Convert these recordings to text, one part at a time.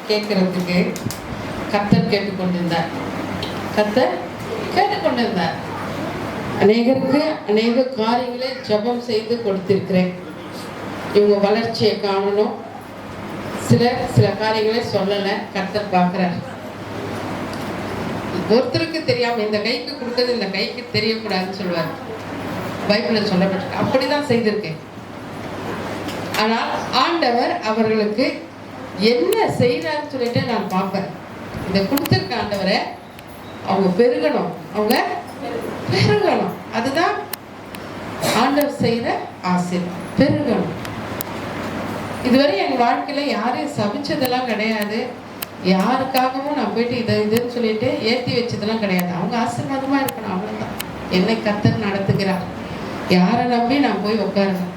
கேட்கறதுக்கு கர்த்தர் கேட்டுக்கொண்டிருந்தார். கர்த்தர் கேட்டுக்கொண்டிருந்தார். அநேகருக்கு அநேக காரியங்களை ஜெபம் செய்து கொடுத்திருக்கிறேன். இவங்க வளர்ச்சியை காணணும். சில காரியங்களை சொல்லலை, கர்த்தர் பார்க்குறார். ஒருத்தருக்கு தெரியாம இந்த கைக்கு கொடுத்தது இந்த கைக்கு தெரியக்கூடாதுன்னு சொல்லுவார். பைபிளில் சொல்லப்பட்டிருக்கு. அப்படிதான் செய்திருக்கேன். ஆனால் ஆண்டவர் அவர்களுக்கு என்ன செய்யறாருன்னு சொல்லிட்டு நான் பார்ப்பேன். இதை கொடுத்திருக்க ஆண்டவரை அவங்க பெருகணும், அவங்க பெருகணும். அதுதான் ஆண்டவர் செய்யற ஆசீர்வாதம், பெருகணும். இதுவரை என் வாழ்க்கையில யாரையும் சபிச்சதெல்லாம் கிடையாது. யாருக்காகவும் நான் போயிட்டு இதுன்னு சொல்லிட்டு ஏற்றி வச்சதெல்லாம் கிடையாது. அவங்க ஆசீர்வாதமா இருக்கணும், அவ்வளவுதான். என்னை கர்த்தர் நடத்துகிறார். யாரை நம்பி நான் போய் உட்காருவேன்.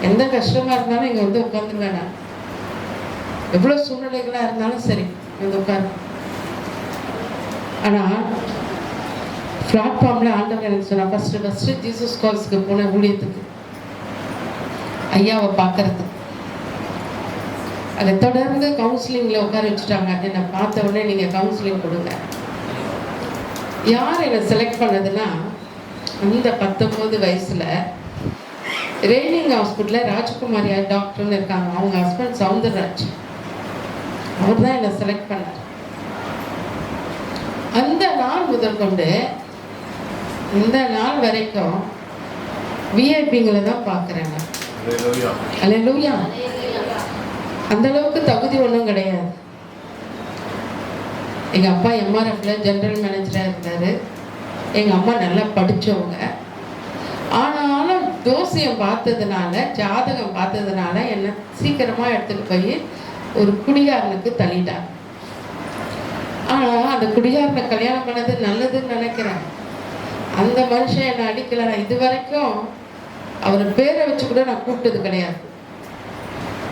எந்த கஷ்டமா இருந்தாலும் இங்க வந்து உட்காந்துருவேன். நான் எவ்வளவு சூழ்நிலைகளா இருந்தாலும் சரி வந்து உட்காரு. ஆனா பிளாட்ஃபார்ம்ல ஆண்டவர் எனக்கு சொன்னா, ஃபர்ஸ்ட் ஜீசஸ் கால்ஸ்க்கு போன ஊழியத்துக்கு ஐயாவை பார்க்கறதுக்கு. அதை தொடர்ந்து கவுன்சிலிங்ல உட்கார வச்சுட்டாங்க. என்னை பார்த்த உடனே நீங்க கவுன்சிலிங் கொடுங்க. யார் என்னை செலக்ட் பண்ணதுன்னா, அந்த 19 வயசுல ரெய்னிங் ஹாஸ்பிட்டலில் ராஜ்குமாரியா டாக்டர்னு இருக்காங்க. அவங்க ஹஸ்பண்ட் சவுந்தரராஜ், அவர் தான் என்னை செலக்ட் பண்ணார். அந்த நாள் முதல் கொண்டு இந்த நாள் வரைக்கும் விஐபிங்களை தான் பார்க்குறேங்க. அல்லேலூயா. அந்த அளவுக்கு தகுதி ஒன்றும் கிடையாது. எங்கள் அப்பா எம்ஆர்எஃப்ல ஜெனரல் மேனேஜராக இருந்தார். எங்கள் அம்மா நல்லா படித்தவங்க. ஆனாலும் ஜோசியம் பார்த்ததுனால, ஜாதகம் பார்த்ததுனால என்னை சீக்கிரமாக எடுத்துகிட்டு போய் ஒரு குடிகாரனுக்கு தள்ளிட்டாங்க. ஆனால் அந்த குடிகாரனை கல்யாணம் பண்ணது நல்லதுன்னு நினைக்கிறேன். அந்த மனுஷன் என்னை அடிக்கலை. இது வரைக்கும் அவர் பேரை வச்சு கூட நான் கூப்பிட்டது கிடையாது.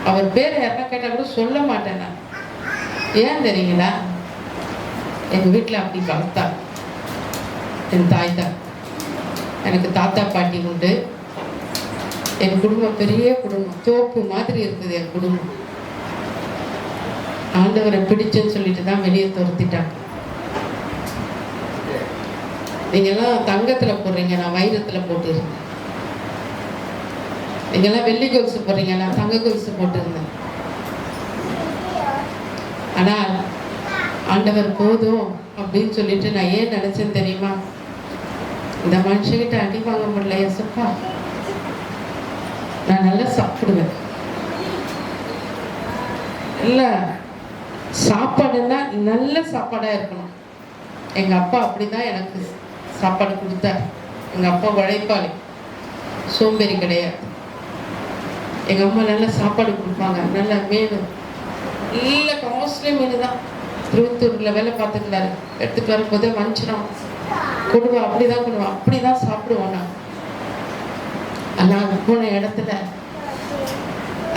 அவர் பேரை யாருன்னா கேட்டால் கூட சொல்ல மாட்டேன் நான். ஏன் தெரியுங்களா? எங்கள் வீட்டில் அப்படி வளர்த்தாங்க. என் தாய் தான். எனக்கு தாத்தா பாட்டி உண்டு. என் குடும்பம் பெரிய குடும்பம், தோப்பு மாதிரி இருக்குது என் குடும்பம். ஆண்டவரை பிடிச்சுன்னு சொல்லிட்டு தான் வெளியே துரத்திட்டாங்க. நீங்கெல்லாம் தங்கத்தில் போடுறீங்க, நான் வைரத்தில் போட்டுருந்தேன். நீங்கெல்லாம் வெள்ளி கொலுசு போடுறீங்க, நான் தங்க கொலுசு போட்டுருந்தேன். ஆனால் ஆண்டவர் போதும் அப்படின்னு சொல்லிட்டு நான் ஏன் நினைச்சேன்னு தெரியுமா? இந்த மனுஷங்கிட்ட அடி வாங்க முடியல ஏசப்பா. நான் நல்லா சாப்பிடுவேன். இல்லை, சாப்பாடுன்னா நல்ல சாப்பாடாக இருக்கணும். எங்கள் அப்பா அப்படிதான் எனக்கு சாப்பாடு கொடுத்தார். எங்கள் அப்பா உழைப்பாளி, சோம்பேறி கிடையாது. எங்கள் அம்மா நல்லா சாப்பாடு கொடுப்பாங்க. நல்லா மீன், நல்ல காஸ்ட்லி மீன் தான். திருவத்தூரில் வேலை பார்த்துக்கிறாரு. எடுத்துகிட்டு வரும்போதே வஞ்சிரம் கொடுவா, அப்படிதான் கொடுவோம், அப்படிதான் சாப்பிடுவோம். நான் ஆனால் போன இடத்துல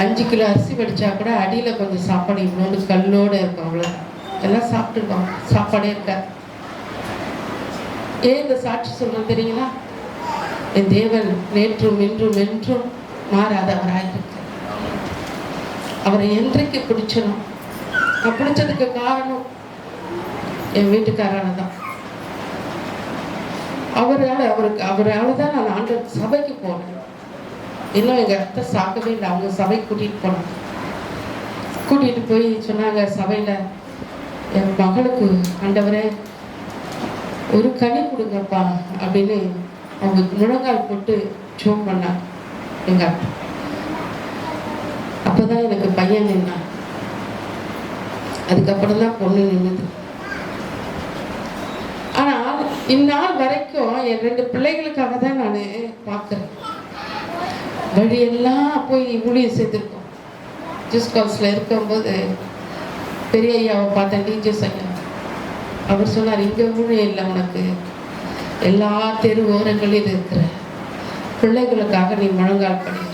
5 கிலோ அரிசி வடிச்சா கூட அடியில் கொஞ்சம் சாப்பாடு இவ்வளோடு கல்லோடு இருக்கும். அவ்வளோ எல்லாம் சாப்பிட்டுருக்கோம், சாப்பாடே இருக்காது. ஏன் இந்த சாட்சி சொல்றேன் தெரியுங்களா? என் தேவன் நேற்றும் இன்றும் என்றும் மாறாதவராயிருக்கு. அவரை என்றைக்கு பிடிச்சணும். நான் பிடிச்சதுக்கு காரணம் என் வீட்டுக்காரால தான். அவரால் தான் நான் ஆண்டவர் சபைக்கு போனேன். இன்னும் எங்கள் அத்தை சாக்கவே இல்லை. அவங்க சபைக்கு கூட்டிகிட்டு போனாங்க. கூட்டிகிட்டு போய் சொன்னாங்க, சபையில் என் மகளுக்கு ஆண்டவரே ஒரு கனி கொடுங்கப்பா அப்படின்னு அவங்க முழங்கால் போட்டு ஜோம் பண்ணாங்க எங்க அத்தை. அப்போதான் எனக்கு பையன் நின்னான். அதுக்கப்புறம் தான் பொண்ணு நின்றுது. ஆனால் இந்நாள் வரைக்கும் என் 2 பிள்ளைகளுக்காக தான் நான் பார்க்குறேன். வழியெல்லாம் போய் ஊழியம் செய்திருக்கோம். ஜூஸ் கால்ஸில் இருக்கும்போது பெரிய ஐயாவை பார்த்தேன், டீச்சர்ஸ் ஐயா. அவர் சொன்னார், இங்கே ஊழியம் இல்லை உனக்கு, எல்லா தெரு ஓரங்களில் இருக்கிற பிள்ளைகளுக்காக நீ முழங்கால் பண்ணி,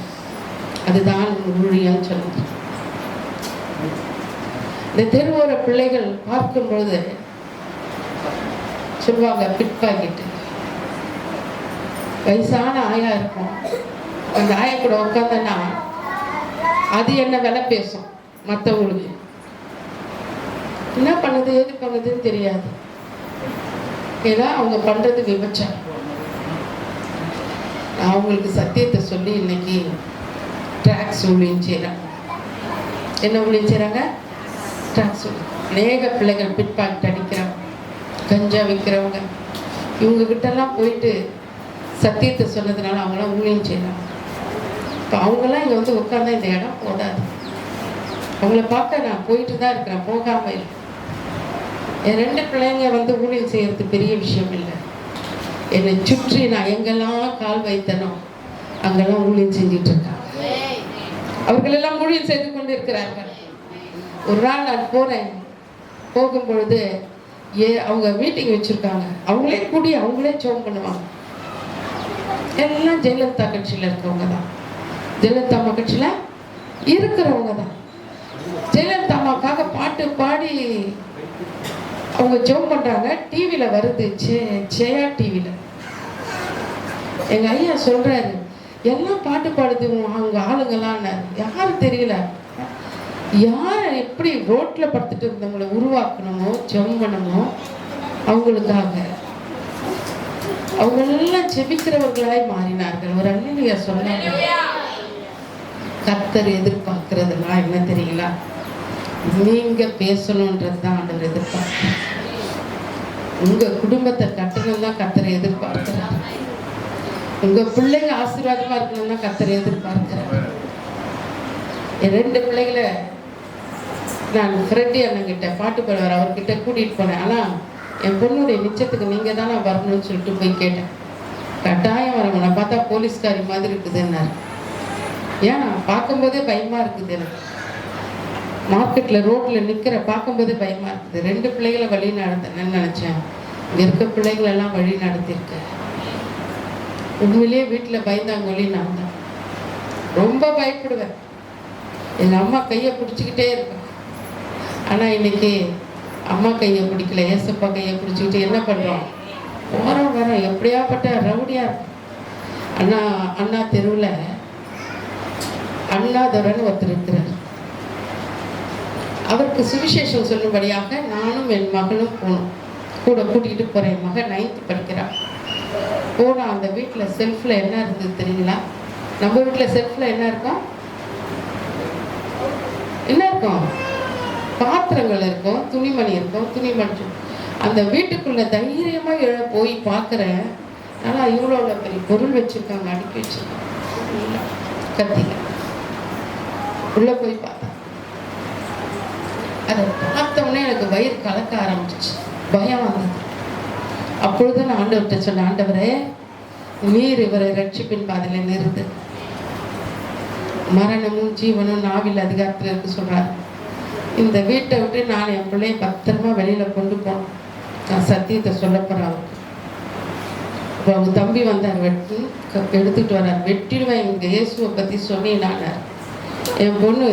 அதுதான் ஊழியம்னு சொன்னார். இந்த தெருவோர பிள்ளைகள் பார்க்கும்பொழுது சொல்லுவாங்க, பிட் பாக்கெட்டு வயசான ஆயா இருக்கும். அந்த ஆயா கூட உட்காந்தன்னா அது என்ன விலை பேசும் மற்றவங்களுக்கு. என்ன பண்ணுது ஏது பண்ணுதுன்னு தெரியாது. ஏன்னா அவங்க பண்றது விபச்சாரம். நான் அவங்களுக்கு சத்தியத்தை சொல்லி இன்னைக்கு ட்ராக்ஸ் ஊழியம் செய்கிறாங்க. என்ன ஊழியம் செய்கிறாங்க? ட்ராக்ஸ் ஊழியம். அநேக பிள்ளைகள் பிட் பாக்கெட் அடிக்கிறவங்க, கஞ்சா விற்கிறவங்க, இவங்க கிட்டலாம் போயிட்டு சத்தியத்தை சொன்னதுனால அவங்களாம் ஊழியம் செய்கிறாங்க. இப்போ அவங்கெல்லாம் இங்கே வந்து உட்காந்தா இந்த இடம் போதாது. அவங்கள பார்க்க நான் போயிட்டு தான் இருக்கிறேன், போகாமல் இல்லை. என் 2 பிள்ளைங்க வந்து ஊழியம் செய்கிறது பெரிய விஷயம் இல்லை. என்னை சுற்றி நான் எங்கெல்லாம் கால் வைத்தனோ அங்கெல்லாம் ஊழியம் செஞ்சுட்டு இருக்காங்க. அவர்கள் எல்லாம் ஊழியம் செய்து கொண்டு இருக்கிறார்கள். ஒரு நாள் நான் போகிறேன், போகும்பொழுது அவங்க மீட்டிங் வச்சுருக்காங்க. அவங்களே கூடி அவங்களே ஜெபம் பண்ணுவாங்க. எல்லாம் ஜெயலலிதா கட்சியில் இருக்கிறவங்க தான், ஜெயலலிதா அம்மா கட்சியில் இருக்கிறவங்க தான். ஜெயலலிதா அம்மாவுக்காக பாட்டு பாடி அவங்க ஜெபம் பண்ணுறாங்க. டிவியில் வருது, ஜெயா டிவியில். எங்கள் ஐயா சொல்கிறாரு, எல்லாம் பாட்டு பாடுது அவங்க ஆளுங்கெல்லாம். யாரும் தெரியல, யார் எப்படி ரோட்டில் படுத்துட்டு இருந்தவங்களை உருவாக்கணுமோ ஜெபம் பண்ணணுமோ அவங்களுக்காக அவங்களெல்லாம் ஜெபிக்கிறவர்களாய் மாறினார்கள். ஒரு அல்லேலூயா சொன்னாங்க. கர்த்தர் எதிர்பார்க்கிறதெல்லாம் என்ன தெரியுங்களா? நீங்க பேசணுன்றது தான் ஆண்டவர் எதிர்பார்க்கிறார். உங்க குடும்பத்தை கட்டணும் தான் கர்த்தரை எதிர்பார்க்கிறார். உங்க பிள்ளைங்க ஆசீர்வாதமா இருக்கணும் தான் கர்த்தரை எதிர்பார்க்கிறார். என் 2 பிள்ளைகளை நான் ஃப்ரெண்டி அண்ணங்கிட்ட பாட்டு பாடுவார், அவர்கிட்ட கூட்டிகிட்டு போனேன். ஆனால் என் பொண்ணுடைய நிச்சயத்துக்கு நீங்கள் தானே வரணும்னு சொல்லிட்டு போய் கேட்டேன். கட்டாயம் வரணும், நான் பார்த்தா போலீஸ்காரி மாதிரி இருக்குதுன்னாரு. ஏன் பார்க்கும்போதே பயமாக இருக்குது எனக்கு. மார்க்கெட்டில் ரோட்டில் நிற்கிற பார்க்கும்போதே பயமாக இருக்குது. 2 பிள்ளைகளை வழி நடத்தணும்னு நினச்சேன். இங்கே இருக்க பிள்ளைங்களெல்லாம் வழி நடத்தியிருக்கேன். உண்மையிலேயே வீட்டில் பயந்தாங்கொழி நான் தான். ரொம்ப பயப்படுவேன். எங்கள் அம்மா கையை பிடிச்சிக்கிட்டே இருப்பேன். ஆனால் இன்னைக்கு அம்மா கையை பிடிக்கல, ஏசப்பா கையை பிடிச்சிக்கிட்டு என்ன பண்ணுறோம்? ஓரம் வரோம். எப்படியாப்பட்ட ரவுடியாக இருக்கும். அண்ணா தெருவில் அண்ணாதுரன் ஒருத்தர் இருக்கிறார். அவருக்கு சுவிசேஷம் சொல்லும்படியாக நானும் என் மகளும் போனோம். கூட கூட்டிகிட்டு போகிறேன். என் மகன் 9th படிக்கிறான். போனால் அந்த வீட்டில் செல்ஃபில் என்ன இருந்தது தெரியுங்களா? நம்ம வீட்டில் செல்ஃபில் என்ன இருக்கும்? என்ன இருக்கும்? பாத்திரங்கள் இருக்கும், துணிமணி இருக்கும், துணிமணி. அந்த வீட்டுக்குள்ள தைரியமா போய் பார்க்குறேன். நல்லா இவ்வளோ பெரிய பொருள் வச்சிருக்காங்க, அடுக்கி வச்சிருக்காங்க, கத்திங்க. உள்ள போய் பார்த்தேன். அதை பார்த்தோன்னே எனக்கு வயிறு கலக்க ஆரம்பிச்சிச்சு, பயம் வந்தது. அப்பொழுது நான் ஆண்டவர்கிட்ட சொன்னேன், ஆண்டவரே நீர் இவரை ரட்சிப்பின் பாதையில நிறுத்து. மரணமும் ஜீவனும் நாவில் அதிகாரத்தில் இருக்கு சொல்றாரு. இந்த வீட்டை விட்டு நான் என் பிள்ளைய பத்திரமா வெளியில கொண்டு போனேன். நான் சத்தியத்தை சொல்ல போறேன் அவருக்கு. இப்போ அவங்க தம்பி வந்தார், எடுத்துக்கிட்டு வர்றார். வெட்டிடுவேன் இங்க இயேசுவை பத்தி சொன்னேன். என் பொண்ணு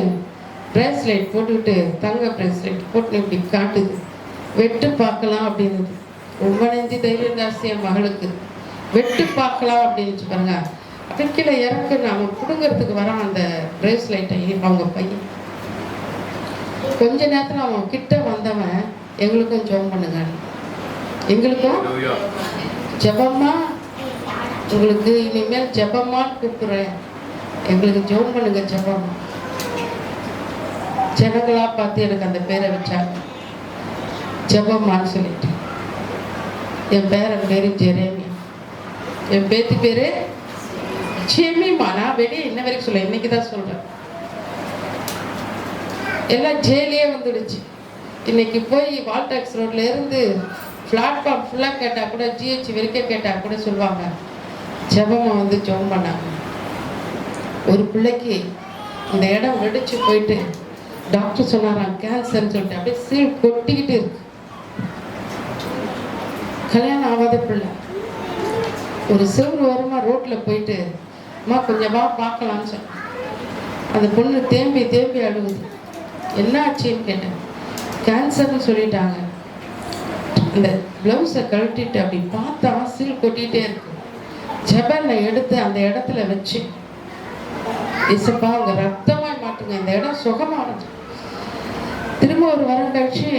பிரேஸ்லெட் போட்டுக்கிட்டு, தங்க பிரேஸ்லெட் போட்டு இப்படி காட்டுது. வெட்டு பார்க்கலாம் அப்படின்னு ரொம்ப நெஞ்சு தைரியம் ஜாஸ்தி என் மகளுக்கு. வெட்டு பார்க்கலாம் அப்படின்னு பாருங்க. அப்படி கீழே இறக்கு நாம பிடுங்கிறதுக்கு வரான் அந்த பிரேஸ்லைட்டை அவங்க பையன். கொஞ்ச நேரத்தில் அவன் கிட்ட வந்தவன், எங்களுக்கும் ஜெபம் பண்ணுங்க, எங்களுக்கும் ஜெபமா, உங்களுக்கு இனிமேல் ஜெபமான்னு கூப்பிடுறேன், எங்களுக்கு ஜெபம் பண்ணுங்க ஜெபமா. ஜனங்களா பார்த்து எனக்கு அந்த பேரை வச்சாங்க, ஜெபமான்னு சொல்லிட்டு. என் பேரன் பேரு ஜெரேமியா, என் பேத்தி பேரு ஜெமிமா. நான் வெளியே இன்ன வரைக்கும் சொல்ல, இன்னைக்கு தான் சொல்றேன். எல்லாம் ஜெயிலே வந்துடுச்சு. இன்னைக்கு போய் வால்டாக்ஸ் ரோட்ல இருந்து பிளாட்ஃபார்ம் ஃபுல்லாக கேட்டால் கூட, ஜிஹெச் வரைக்கும் கேட்டால் கூட சொல்லுவாங்க, ஜெபமா வந்து ஜெபம் பண்ணாங்க. ஒரு பிள்ளைக்கு இந்த இடம் வெடிச்சு போயிட்டு டாக்டர் சொன்னாராம் கேன்சர்ன்னு சொல்லிட்டு அப்படியே சீல் கொட்டிக்கிட்டு இருக்கு. கல்யாணம் ஆகாத பிள்ளை. ஒரு சிறு ஓரமா ரோட்ல போயிட்டு, அம்மா கொஞ்சமா பார்க்கலான்னு சொன்னேன். அந்த பொண்ணு தேம்பி தேம்பி அழுகுது. என்ன ஆச்சுன்னு கேட்டேன். கேன்சர்னு சொல்லிட்டாங்க. இந்த பிளவுஸை கழட்டிட்டு அப்படி பார்த்தா சீல் கொட்டிகிட்டே இருக்கு. ஜெபனை எடுத்து அந்த இடத்துல வச்சு, இசப்பா உங்க ரத்தமாய் மாட்டுங்க, இந்த இடம் சுகமானது. திரும்ப ஒரு வாரம் கழிச்சு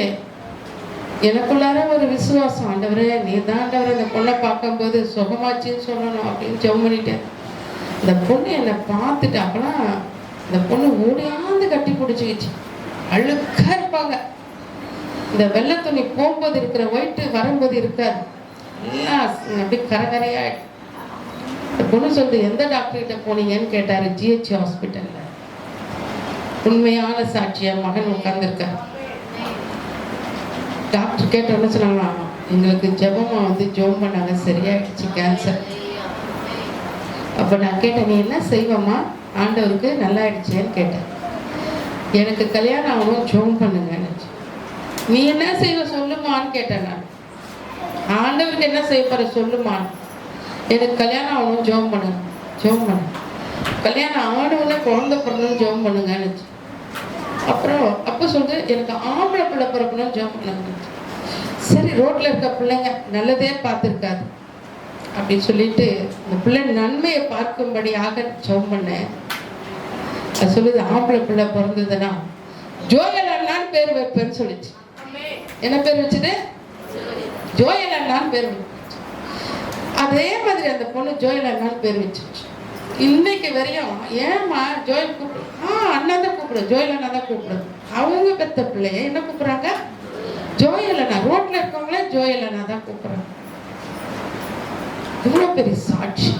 எனக்குள்ளார ஒரு விசுவாசம், ஆண்டவரே நீ தான் ஆண்டவரே இந்த பொண்ணை பார்க்கும்போது சுகமாச்சின்னு சொல்லணும் அப்படின்னு ஜெபம் பண்ணிட்டேன். இந்த பொண்ணு என்னை பார்த்துட்டு அப்பெல்லாம் இந்த பொண்ணு ஓடியாந்து கட்டி பிடிச்சிக்கிச்சு. அழுக்கா இருப்பாங்க. இந்த வெள்ளை துணி போகும்போது இருக்கிற ஒயிட்டு வரும்போது இருக்காது, எல்லாம் அப்படி கரகரையாயிட்டு. இந்த பொண்ணு சொல்லிட்டு எந்த டாக்டர்கிட்ட போனீங்கன்னு கேட்டாரு. ஜிஹெச் ஹாஸ்பிட்டல்ல. உண்மையான சாட்சியா மகன் உட்கார்ந்துருக்காரு. டாக்டர் கேட்டோன்னு சொன்னாங்க, எங்களுக்கு ஜெபமா ஜெபம் பண்ணாங்க, சரியாயிடுச்சு கேன்சர். அப்போ நான் கேட்டேன், நீ என்ன செய்வம்மா ஆண்டவருக்கு நல்லா ஆயிடுச்சேன்னு கேட்டேன். எனக்கு கல்யாணம் ஆகணும் ஜெபம் பண்ணுங்கன்னு. நீ என்ன செய்வ சொல்லுமான்னு கேட்டேன். நான் ஆண்டவருக்கு என்ன செய்ய போற சொல்லுமான்னு. எனக்கு கல்யாணம் ஆகணும் ஜெபம் பண்ணுங்க, ஜெபம் பண்ணு. கல்யாணம் ஆனவுடனே குழந்தை பிறந்தன்னு ஜெபம் பண்ணுங்கன்னு. அப்புறம் அப்போ சொல்லிட்டு எனக்கு ஆம்பளை பிள்ளை பிறக்கணும்னு ஜெபம் பண்ணுங்க. சரி, ரோட்ல இருக்க பிள்ளைங்க நல்லதே பார்த்துருக்காது அப்படின்னு சொல்லிட்டு இந்த பிள்ளை நன்மையை பார்க்கும்படியாக ஜெபம் பண்ணேன். அது சொல்லுது, ஆம்பளை பிள்ளை பிறந்ததுன்னா ஜோயல் அண்ணான்னு பேர் வைப்பேன்னு சொல்லிச்சு. என்ன பேர் வச்சுது? ஜோயல் அண்ணான்னு பேர் வச்சு. அதே மாதிரி அந்த பொண்ணு ஜோயல் அண்ணான்னு பேர் வச்சிருச்சு. இன்னைக்கு வரையும் ஏமா ஜோயல் கூப்பிடு, அண்ணா தான் கூப்பிடு, ஜோயல் அண்ணா தான் கூப்பிடுது. அவங்க பெத்த பிள்ளைய என்ன கூப்பிடுறாங்க? ஜோயல் அண்ணா. ரோட்ல இருக்கவங்களே ஜோயல் அண்ணா தான் கூப்பிடுறாங்க. இவ்வளவு பெரிய சாட்சி.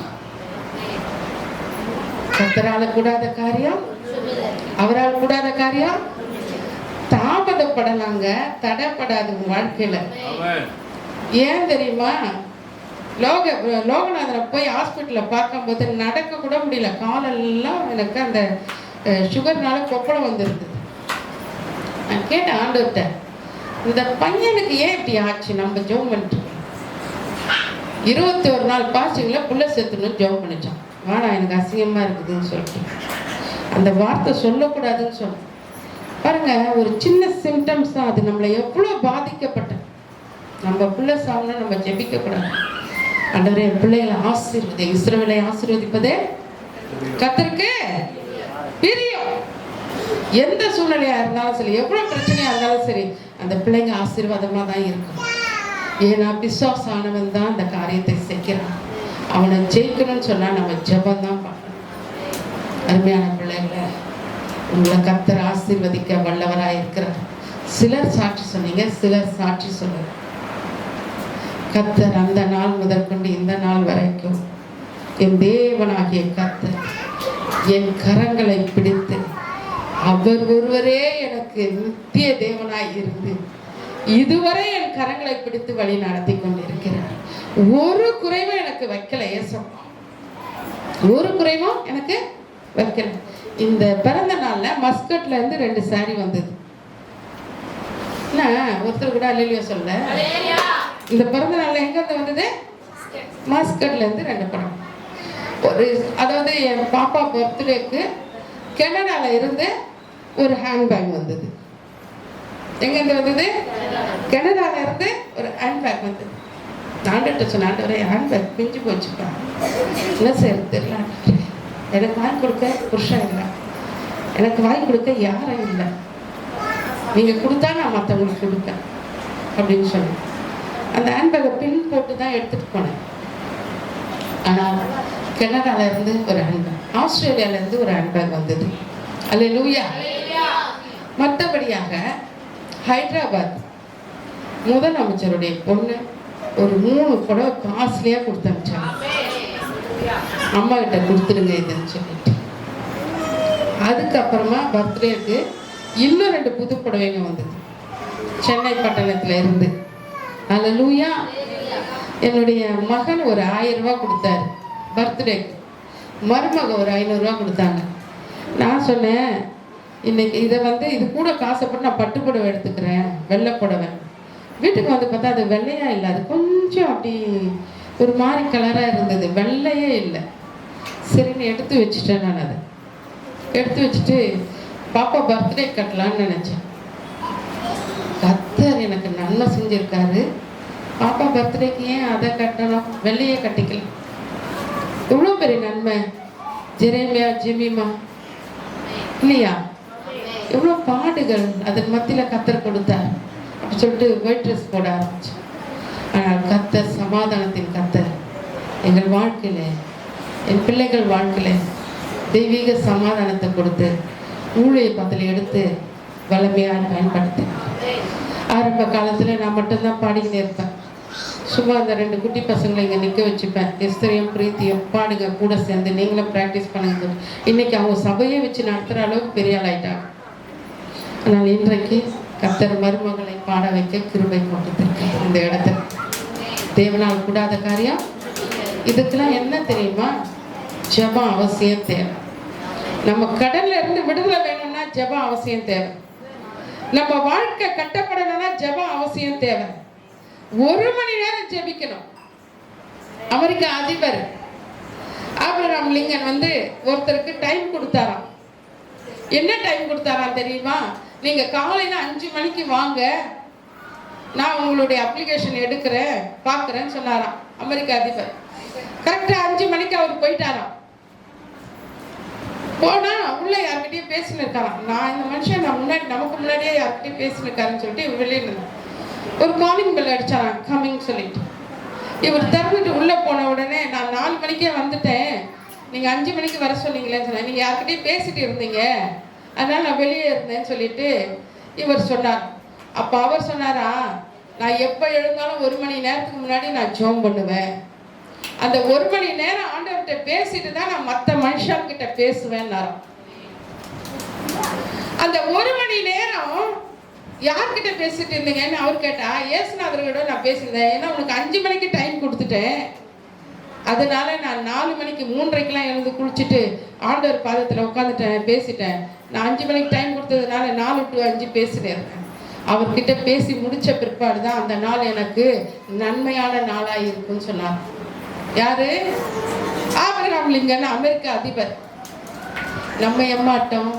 கர்த்தரால கூடாத காரியம், அவரால் கூடாத காரியம் தாமதப்படலாங்க, தடைப்படாது உங்க வாழ்க்கையில. ஏன் தெரியுமா? லோகநாதனை போய் ஹாஸ்பிட்டல்ல பார்க்கும்போது நடக்க கூட முடியல. காலெல்லாம் எனக்கு அந்த சுகர்னால கொப்பளம் வந்துருந்தது. நான் கேட்டேன் ஆண்டவர்கிட்ட, இந்த பையனுக்கு ஏன் இப்படி ஆச்சு? நம்ம ஜெபம் பண்ணிட்டு 21 நாள் பாசிங்கள புள்ள சேர்த்துணும் ஜெபம் பண்ணிச்சோம். வாடா எனக்கு அசிங்கமா இருக்குதுன்னு சொல்லிட்டு அந்த வார்த்தை சொல்லக்கூடாதுன்னு சொன்னேன். பாருங்க, ஒரு சின்ன சிம்டம்ஸ் தான் அது நம்மளை எவ்வளோ பாதிக்கப்பட்ட. நம்ம பிள்ளை சாப்பிடணும், நம்ம ஜெபிக்க கூடாது. ஆண்டவரே என் பிள்ளைகளை ஆசீர்வதி, இஸ்ரவேலை ஆசீர்வதிப்பதே கர்த்தருக்கு பிரியம். எந்த சூழ்நிலையா இருந்தாலும் சரி, எவ்வளவு பிரச்சனையா இருந்தாலும் சரி, அந்த பிள்ளைங்க ஆசீர்வாதமா தான் இருக்கும். ஏன்னா விசுவாசானவன் தான் அந்த காரியத்தை செய்கிறான். அவனை ஜெயிக்கணும்னு சொன்னா நம்ம ஜெபம் தான் பண்ணணும். அருமையான பிள்ளைகளை, உங்களை கர்த்தர் ஆசீர்வதிக்க வல்லவராய் இருக்கிறார். சிலர் சாட்சி சொன்னீங்க, சிலர் சாட்சி சொல்லுங்க. கர்த்தர் அந்த நாள் முதற்கொண்டு இந்த நாள் வரைக்கும் என் தேவனாகிய கர்த்தர் என் கரங்களை பிடித்து அவர் ஒருவரே எனக்கு நித்திய தேவனாய் இருந்து இதுவரை என் கரங்களை பிடித்து வழி நடத்தி கொண்டிருக்கிறார். ஒரு குறைவும் எனக்கு வைக்கல. ஏசப்பா ஒரு குறைவும் எனக்கு வைக்கல. இந்த பிறந்த நாள்ல மஸ்கட்ல இருந்து 2 சாரி வந்தது. ஒருத்தர் கூட அல்லேலூயா சொல்ல. இந்த பிறந்த நாள்ல எங்க இருந்து வந்தது? மஸ்கட்ல இருந்து 2 படம். அதாவது என் பாப்பா பர்த்டேக்கு கனடால இருந்து ஒரு ஹேண்ட்பேக் வந்தது. எங்க இருந்து வந்தது? கனடால இருந்து ஒரு ஹேண்ட்பேக் வந்தது. ஆண்டவர்கிட்ட சொன்ன, ஆண்டவரே ஹேண்ட்பேக் பிஞ்சு போச்சுப்பா, என்ன செய்ய தெரியல. எனக்கு வாங்கி கொடுக்க புருஷன் இல்லை, எனக்கு வாங்கி கொடுக்க யாரும் இல்லை, நீங்க கொடுத்தா நான் மற்றவங்களுக்கு கொடுப்பேன் அப்படின்னு சொன்னேன். அந்த ஹேண்ட்பேக்கை பின் போட்டு தான் எடுத்துட்டு போனேன். ஆனால் கனடால இருந்து ஒரு ஹேண்ட்பேக், ஆஸ்திரேலியால இருந்து ஒரு ஹேண்ட்பேக் வந்தது. அல்லேலூயா. மற்றபடியாக ஹைதராபாத் முதலமைச்சருடைய பொண்ணு ஒரு 3 புடவை காஸ்ட்லியா கொடுத்து அனுப்பிச்சாங்க. அம்மா கிட்ட கொடுத்துருங்க இதுன்னு சொல்லிட்டு. அதுக்கப்புறமா பர்த்டேக்கு இன்னும் 2 புது புடவைங்க வந்தது சென்னை பட்டணத்துல இருந்து. அல்லேலூயா. என்னுடைய மகன் ஒரு 1000 ரூபாய் கொடுத்தாரு பர்த்டேக்கு, மருமக ஒரு 500 ரூபாய் கொடுத்தாங்க. நான் சொன்னேன், இன்னைக்கு இதை இது கூட காசைப்பட்டு நான் பட்டு புடவை எடுத்துக்கிறேன், வெள்ளை புடவை. வீட்டுக்கு பார்த்தா அது வெள்ளையா இல்லை, அது கொஞ்சம் அப்படி ஒரு மாதிரி கலராக இருந்தது, வெள்ளையே இல்லை. சரின்னு எடுத்து வச்சுட்டேன். நான் அதை எடுத்து வச்சுட்டு பாப்பா பர்த்டே கட்டலான்னு நினச்சேன். கர்த்தர் எனக்கு நன்மை செஞ்சுருக்காரு. பாப்பா பர்த்டேக்கு ஏன் அதை கட்டணும், வெள்ளையே கட்டிக்கலாம். எவ்வளோ பெரிய நன்மை. ஜெரேமியா ஜெமிமா இல்லையா, எவ்வளோ பாடுகள் அதன் மத்தியில் கர்த்தர் கொடுத்தார். சொல்லிட்டு ஒயிட் ட்ரெஸ் போட ஆரம்பிச்சேன். ஆனால் கர்த்தர், சமாதானத்தின் கர்த்தர் எங்கள் வாழ்க்கையில், என் பிள்ளைகள் வாழ்க்கையில் தெய்வீக சமாதானத்தை கொடுத்து ஊழிய பத்தில் எடுத்து வலிமையாக பயன்படுத்தினேன். ஆரம்ப காலத்தில் நான் மட்டும்தான் பாடிக்கிட்டே இருப்பேன். சும்மா அந்த 2 குட்டி பசங்களை இங்கே நிற்க வச்சுப்பேன். எஸ்தரையும் பிரீத்தியும் பாடுங்க கூட சேர்ந்து, நீங்களும் ப்ராக்டிஸ் பண்ணுங்க. இன்னைக்கு அவங்க சபையை வச்சு நடத்துகிற அளவுக்கு பெரிய ஆள் ஆயிட்டாங்க. ஆனால் இன்றைக்கு கர்த்தர் மருமகளை பாட வைக்க கிருபை கொடுத்திருக்கேன். இந்த இடத்துல தேவனால் கூடாத காரியம். இதுக்கெல்லாம் என்ன தெரியுமா? ஜெபம் அவசியம் தேவை. நம்ம கடல்ல இருந்து விடுதலை வேணும்னா ஜெபம் அவசியம் தேவை. நம்ம வாழ்க்கை கட்டப்படணும்னா ஜெபம் அவசியம் தேவை. 1 மணி நேரம் ஜெபிக்கணும். அமெரிக்க அதிபர் ஆபிரகாம் லிங்கன் ஒருத்தருக்கு டைம் கொடுத்தாராம். என்ன டைம் கொடுத்தாராம் தெரியுமா? நீங்க காலையில 5 மணிக்கு வாங்க, நான் உங்களுடைய அப்ளிகேஷன் எடுக்கிறேன் பார்க்குறேன்னு சொன்னாராம் அமெரிக்க அதிபர். கரெக்டா 5 மணிக்கு அவர் போயிட்டாராம். போனா உள்ள யார்கிட்டயும் பேசின்னு இருக்காராம். நான் இந்த மனுஷன் நமக்கு முன்னாடியே யார்கிட்டயும் பேசின்னு இருக்காருன்னு சொல்லிட்டு வெளியே ஒரு காலிங் பெல் அடிச்சாராம், கமிங் சொல்லிட்டு. இவர் திறந்துட்டு உள்ள போன உடனே, நான் 4 மணிக்கே வந்துட்டேன், நீங்க 5 மணிக்கு வர சொன்னீங்களேன்னு சொன்னேன். நீங்க யார்கிட்டயும் பேசிட்டு இருந்தீங்க, அதனால நான் வெளியே இருந்தேன்னு சொல்லிட்டு இவர் சொன்னார். அப்ப அவர் சொன்னாரா, நான் எப்ப எழுந்தாலும் 1 மணி நேரத்துக்கு முன்னாடி நான் ஜெபம் பண்ணுவேன். அந்த 1 மணி நேரம் ஆண்டவர்கிட்ட பேசிட்டு தான் நான் மற்ற மனுஷங்கிட்ட பேசுவேன். அந்த 1 மணி நேரம் யார்கிட்ட பேசிட்டு இருந்தீங்கன்னு அவர் கேட்டா, இயேசுநாதரோட நான் பேசியிருந்தேன். ஏன்னா உனக்கு 5 மணிக்கு டைம் கொடுத்துட்டேன், அதனால நான் 4 மணிக்கு 3:30க்கெல்லாம் எழுந்து குளிச்சுட்டு ஆண்டவர் பாதத்தில் உட்காந்துட்டேன், பேசிட்டேன். நான் 5 மணிக்கு டைம் கொடுத்ததுனால 4 to 5 பேசினேன். அவர்கிட்ட பேசி முடிச்ச பிற்பாடு தான் அந்த நாள் எனக்கு நன்மையான நாளாக இருக்குன்னு சொன்னார். யாரு? ஆபிரகாம் லிங்கன், அமெரிக்க அதிபர். நம்ம எம்மாட்டம்,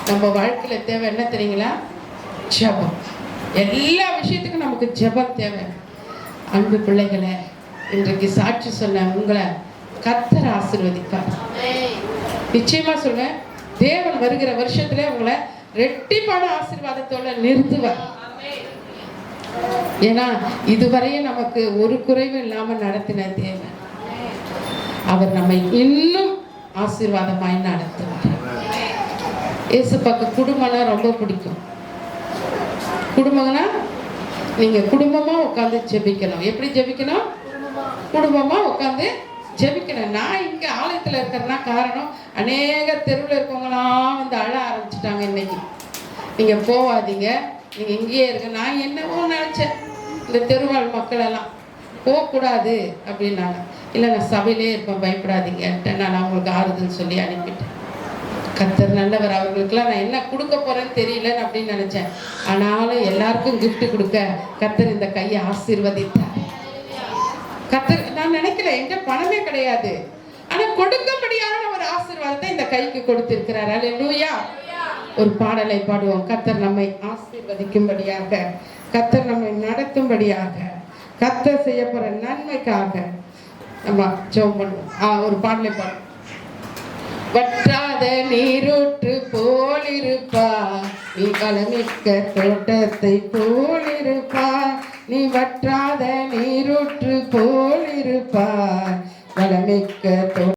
நம்ம வாழ்க்கையில தேவை என்ன தெரியுங்களா? ஜெபம். எல்லா விஷயத்துக்கும் நமக்கு ஜெபம் தேவை. அன்பு பிள்ளைகளை, இன்றைக்கு சாட்சி சொன்ன உங்களை கர்த்தர் ஆசீர்வதிப்பார். நிச்சயமா சொல்றேன், தேவன் வருகிற வருஷத்துல உங்களை ரெட்டிப்பான ஆசீர்வாதத்தோட நிறுத்துவார். ஏன்னா இதுவரையும் நமக்கு ஒரு குறைவும் இல்லாம நடத்தின தேவன், அவர் நம்மை இன்னும் ஆசீர்வாதமாய் நடத்துவார். இயேசுப்பாக்கு குடும்பம்னா ரொம்ப பிடிக்கும். குடும்பம்னா நீங்க குடும்பமா உட்காந்து ஜெபிக்கணும். எப்படி ஜெபிக்கணும்? குடும்பமா உட்காந்து ஜெபிக்கணும். நான் இங்க ஆலயத்துல இருக்கிறதுனா காரணம், அநேக தெருவில் இருக்கவங்களாம் அழ ஆரம்பிச்சுட்டாங்க. இன்னைக்கு நீங்க போவாதீங்க, நீங்க இங்கேயே இருக்க. நான் என்னவோ நினைச்சேன், இந்த தெருவாழ் மக்கள் எல்லாம் போகக்கூடாது அப்படின்னாங்க. இல்லை, நான் சபையிலே இருப்பேன், பயப்படாதீங்கன்ட்டு நான் அவங்களுக்கு ஆறுதல் சொல்லி அனுப்பிட்டேன். கர்த்தர் நல்லவர். அவர்களுக்கெல்லாம் நான் என்ன கொடுக்க போறேன்னு தெரியலன்னு அப்படின்னு நினைச்சேன். ஆனாலும் எல்லாருக்கும் கிஃப்ட் கொடுக்க கர்த்தர் இந்த கையை ஆசீர்வதித்தார். கர்த்தர், நான் நினைக்கல, எங்க பணமே கிடையாது, ஆனா கொடுக்கும்படியான ஒரு ஆசீர்வாதத்தை இந்த கைக்கு கொடுத்திருக்கிறார். அல்லேலூயா. ஒரு பாடலை பாடுவோம். கர்த்தர் நம்மை ஆசீர்வதிக்கும்படியாக, கர்த்தர் நம்மை நடத்தும்படியாக, கர்த்தர் செய்ய போற நன்மைக்காக நம்ம ஜெபம் பண்ணுவோம். ஒரு பாடலை பாடுவோம். வற்றாத நீரூற்று போலிருப்பா, நீ வளமிக்க தோட்டத்தை போலிருப்பா. நீ வற்றாத நீரூற்று போலிருப்பா, வளமிக்க